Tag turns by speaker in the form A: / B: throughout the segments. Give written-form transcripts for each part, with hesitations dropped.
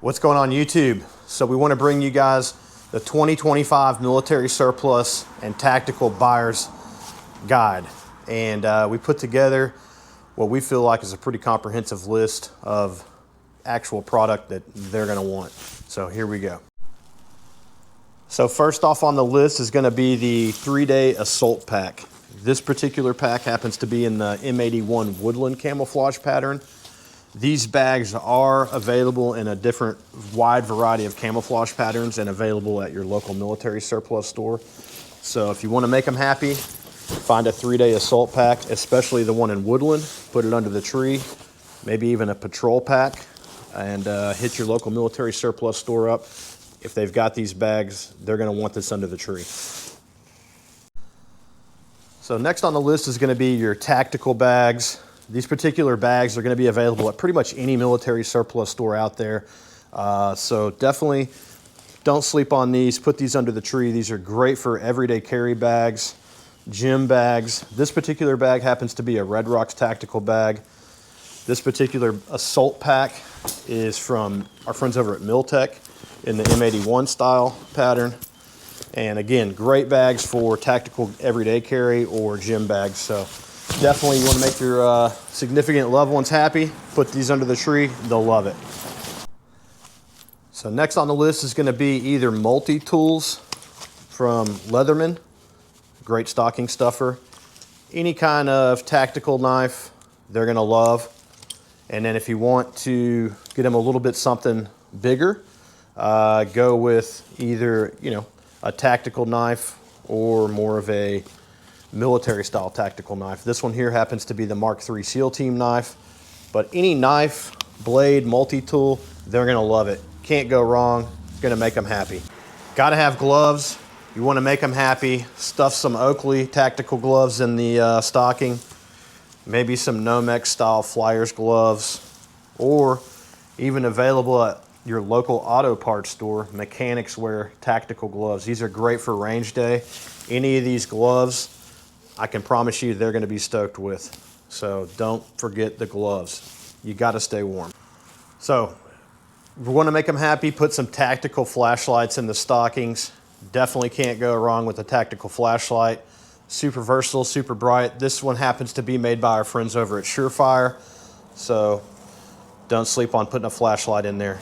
A: What's going on YouTube? So we want to bring you guys the 2025 military surplus and tactical buyers guide. And we put together what we feel like is a pretty comprehensive list of actual product that they're going to want. So here we go. So first off on the list is going to be the 3-day assault pack. This particular pack happens to be in the M81 woodland camouflage pattern. These bags are available in a different wide variety of camouflage patterns and available at your local military surplus store. So if you want to make them happy, find a 3-day assault pack, especially the one in woodland, put it under the tree, maybe even a patrol pack, and hit your local military surplus store up. If they've got these bags, they're going to want this under the tree. So next on the list is going to be your tactical bags. These particular bags are going to be available at pretty much any military surplus store out there. So definitely don't sleep on these. Put these under the tree. These are great for everyday carry bags, gym bags. This particular bag happens to be a Red Rocks tactical bag. This particular assault pack is from our friends over at Miltech in the M81 style pattern. And again, great bags for tactical everyday carry or gym bags. So definitely you want to make your significant loved ones happy. Put these under the tree, they'll love it. So next on the list is going to be either multi-tools from Leatherman, great stocking stuffer. Any kind of tactical knife, they're going to love. And then if you want to get them a little bit something bigger, go with either, a tactical knife or more of a military style tactical knife. This one here happens to be the Mark III SEAL Team knife, but any knife, blade, multi-tool, they're gonna love it. Can't go wrong, it's gonna make them happy. Gotta have gloves. You wanna make them happy, stuff some Oakley tactical gloves in the stocking, maybe some Nomex style Flyers gloves, or even available at your local auto parts store, mechanics wear tactical gloves. These are great for range day. Any of these gloves, I can promise you they're gonna be stoked with. So don't forget the gloves. You gotta stay warm. So if we wanna make them happy, put some tactical flashlights in the stockings. Definitely can't go wrong with a tactical flashlight. Super versatile, super bright. This one happens to be made by our friends over at Surefire. So don't sleep on putting a flashlight in there.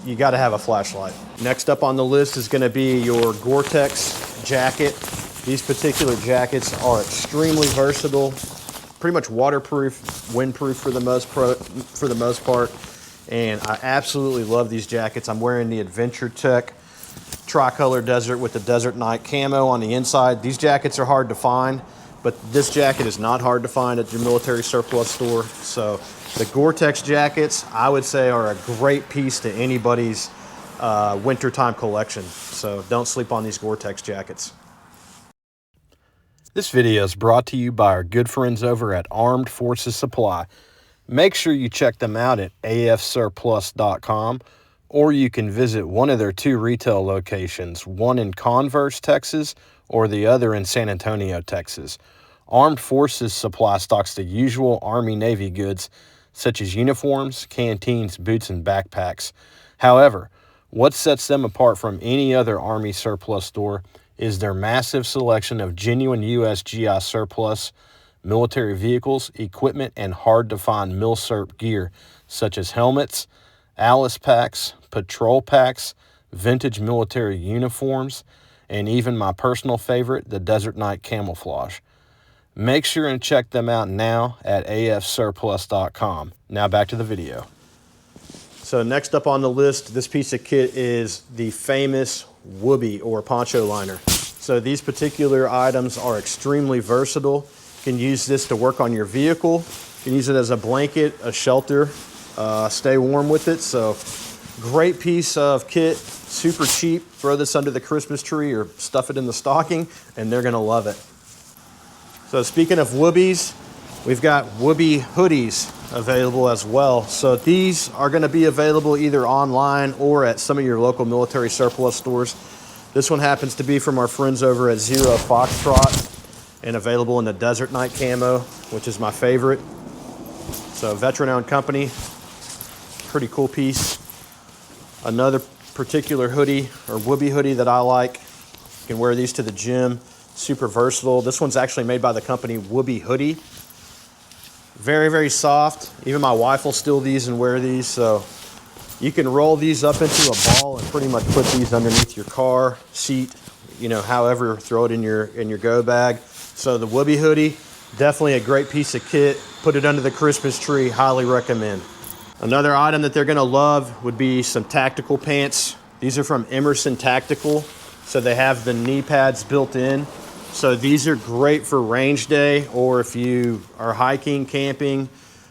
A: You gotta have a flashlight. Next up on the list is gonna be your Gore-Tex jacket. These particular jackets are extremely versatile, pretty much waterproof, windproof for the most part. And I absolutely love these jackets. I'm wearing the Adventure Tech Tricolor Desert with the Desert Night camo on the inside. These jackets are hard to find, but this jacket is not hard to find at your military surplus store. So the Gore-Tex jackets, I would say, are a great piece to anybody's wintertime collection. So don't sleep on these Gore-Tex jackets. This video is brought to you by our good friends over at Armed Forces Supply. Make sure you check them out at afsurplus.com, or you can visit one of their 2 retail locations, one in Converse, Texas, or the other in San Antonio, Texas. Armed Forces Supply stocks the usual Army-Navy goods, such as uniforms, canteens, boots, and backpacks. However, what sets them apart from any other Army surplus store is their massive selection of genuine USGI surplus military vehicles, equipment, and hard-to-find MilSurp gear, such as helmets, Alice packs, patrol packs, vintage military uniforms, and even my personal favorite, the Desert Night camouflage. Make sure and check them out now at afsurplus.com. Now back to the video. So next up on the list, this piece of kit is the famous Whoopee or poncho liner. So these particular items are extremely versatile. You can use this to work on your vehicle. You can use it as a blanket, a shelter, stay warm with it. So great piece of kit, super cheap. Throw this under the Christmas tree or stuff it in the stocking and they're gonna love it. So speaking of Whoopies, we've got Whoopee hoodies available as well. So these are gonna be available either online or at some of your local military surplus stores. This one happens to be from our friends over at Zero Foxtrot and available in the Desert Night camo, which is my favorite. So veteran-owned company, pretty cool piece. Another particular hoodie or whoopee hoodie that I like. You can wear these to the gym. Super versatile. This one's actually made by the company Whoopee Hoodie. Very, very soft. Even my wife will steal these and wear these. So you can roll these up into a ball and pretty much put these underneath your car seat, you know, however, throw it in your go bag. So the Whoopee Hoodie, definitely a great piece of kit. Put it under the Christmas tree, highly recommend. Another item that they're gonna love would be some tactical pants. These are from Emerson Tactical. So they have the knee pads built in. So these are great for range day, or if you are hiking, camping,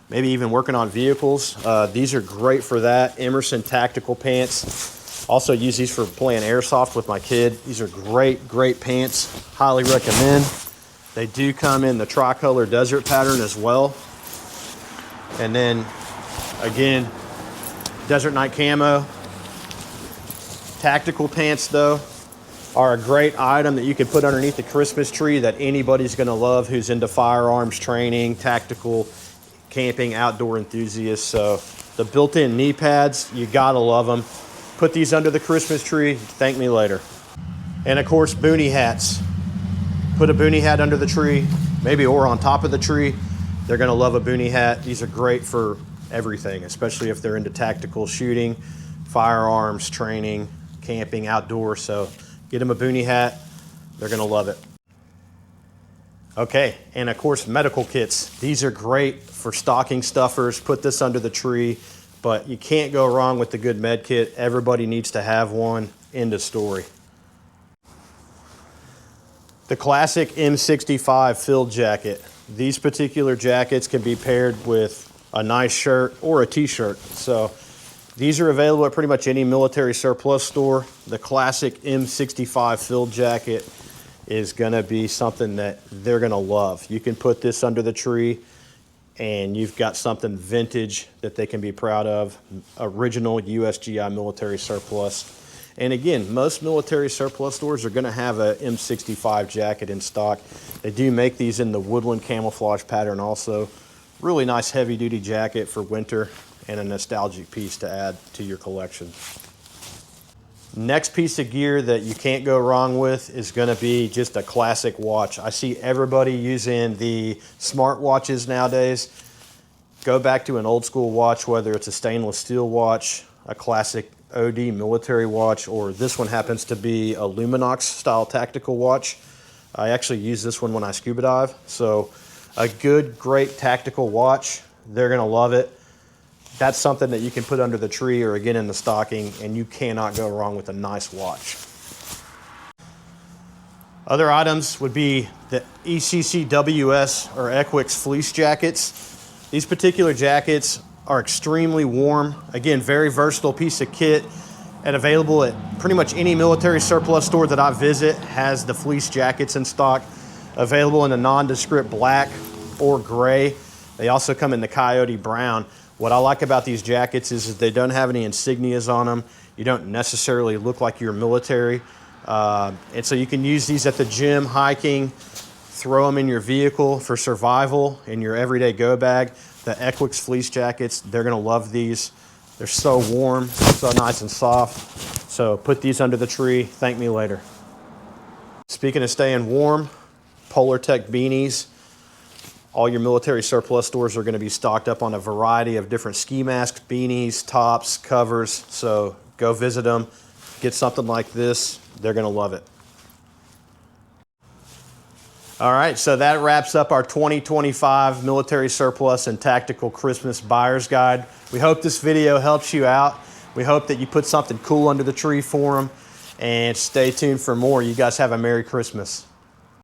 A: maybe even working on vehicles. These are great for that. Emerson Tactical pants. Also use these for playing airsoft with my kid. These are great, great pants. Highly recommend. They do come in the tricolor desert pattern as well. And then again, Desert Night Camo. Tactical pants though are a great item that you can put underneath the Christmas tree that anybody's gonna love who's into firearms training, tactical, camping, outdoor enthusiasts. So the built-in knee pads, you gotta love them. Put these under the Christmas tree, thank me later. And of course, boonie hats. Put a boonie hat under the tree, maybe or on top of the tree. They're gonna love a boonie hat. These are great for everything, especially if they're into tactical shooting, firearms, training, camping, outdoors. So get them a boonie hat, they're gonna love it. Okay, and of course, medical kits. These are great for stocking stuffers. Put this under the tree, but you can't go wrong with the good med kit. Everybody needs to have one, end of story. The classic M65 field jacket. These particular jackets can be paired with a nice shirt or a t-shirt. So these are available at pretty much any military surplus store. The classic M65 field jacket is gonna be something that they're gonna love. You can put this under the tree and you've got something vintage that they can be proud of. Original USGI military surplus. And again, most military surplus stores are gonna have a M65 jacket in stock. They do make these in the woodland camouflage pattern also. Really nice heavy duty jacket for winter and a nostalgic piece to add to your collection. Next piece of gear that you can't go wrong with is gonna be just a classic watch. I see everybody using the smart watches nowadays. Go back to an old school watch, whether it's a stainless steel watch, a classic OD military watch, or this one happens to be a Luminox style tactical watch. I actually use this one when I scuba dive. So a good, great tactical watch, they're gonna love it. That's something that you can put under the tree or again in the stocking, and you cannot go wrong with a nice watch. Other items would be the ECCWS or Equix fleece jackets. These particular jackets are extremely warm. Again, very versatile piece of kit and available at pretty much any military surplus store that I visit has the fleece jackets in stock. Available in a nondescript black or gray. They also come in the coyote brown. What I like about these jackets is that they don't have any insignias on them. You don't necessarily look like you're military. And so you can use these at the gym, hiking, throw them in your vehicle for survival in your everyday go bag. The Equix fleece jackets, they're gonna love these. They're so warm, so nice and soft. So put these under the tree, thank me later. Speaking of staying warm, Polar Tech beanies. All your military surplus stores are gonna be stocked up on a variety of different ski masks, beanies, tops, covers. So go visit them, get something like this, they're gonna love it. All right, so that wraps up our 2025 military surplus and tactical Christmas buyer's guide. We hope this video helps you out. We hope that you put something cool under the tree for them, and stay tuned for more. You guys have a Merry Christmas.